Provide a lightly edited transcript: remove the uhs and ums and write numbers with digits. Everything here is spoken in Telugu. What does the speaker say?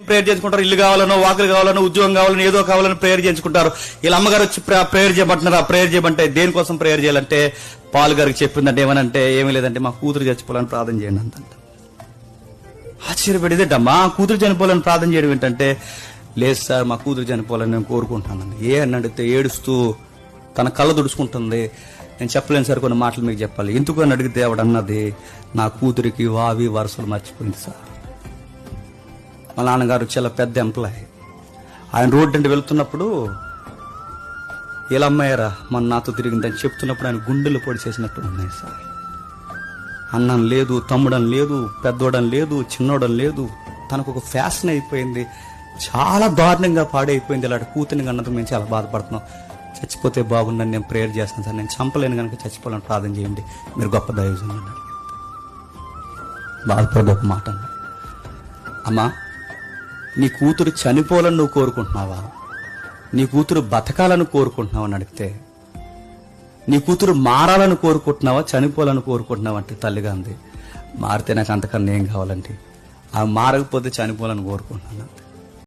ప్రేయర్ చేసుకుంటారు. ఇల్లు కావాలనో, వాకులు కావాలనో, ఉద్యోగం కావాలనో, ఏదో కావాలని ప్రేయర్ చేసుకుంటారు. వీళ్ళ అమ్మగారు వచ్చి ప్రేయర్ చేయమంటున్నారు. ఆ ప్రేయర్ చేయమంటే దేనికోసం ప్రేయర్ చేయాలంటే పాల్ గారికి చెప్పిందంటే ఏమనంటే ఏమీ లేదంటే మా కూతురు చచ్చిపోవాలని ప్రార్థన చేయండి అంతంట. ఆశ్చర్యపడేదేటమ్మా, కూతురు చనిపోవాలని ప్రార్థన చేయడం ఏంటంటే, లేదు సార్ మా కూతురు చనిపోవాలని నేను కోరుకుంటున్నానండి. ఏ అని అడిగితే ఏడుస్తూ తన కళ్ళ దుడుచుకుంటుంది. నేను చెప్పలేను సార్, కొన్ని మాటలు మీకు చెప్పాలి. ఎందుకు అని అడిగితే ఆవిడ అన్నది, నా కూతురికి వావి వరుసలు మర్చిపోయింది సార్. మా నాన్నగారు చాలా పెద్ద ఎంప్లాయ్. ఆయన రోడ్డు అంటే వెళ్తున్నప్పుడు ఇలా అమ్మాయారా మన నాతో తిరిగిందని చెప్తున్నప్పుడు ఆయన గుండెలు పొడి చేసినట్టు ఉన్నాయి సార్. అన్నం లేదు, తమ్ముడం లేదు, పెద్దోడం లేదు, చిన్నోడం లేదు. తనకు ఒక ఫ్యాషన్ అయిపోయింది. చాలా దారుణంగా పాడైపోయింది. ఇలాంటి కూతురిని అన్నందుకు మేము చాలా బాధపడుతున్నాం. చచ్చిపోతే బాగుందని నేను ప్రేయర్ చేస్తాను సార్. నేను చంపలేను కనుక చచ్చిపోవాలని ప్రార్థన చేయండి, మీరు గొప్ప దైవజనులు అన్నాడు. బాధపడదు ఒక మాట అన్నాడు. అమ్మా, నీ కూతురు చనిపోవాలని నువ్వు కోరుకుంటున్నావా, నీ కూతురు బతకాలని కోరుకుంటున్నావు అని అడిగితే, నీ కూతురు మారాలని కోరుకుంటున్నావా, చనిపోవాలని కోరుకుంటున్నావా అంటే తల్లిగా అంది, మారితే నాకు అంతకన్నా ఏం కావాలంటే, ఆ మారకపోతే చనిపోవాలని కోరుకుంటున్నాను.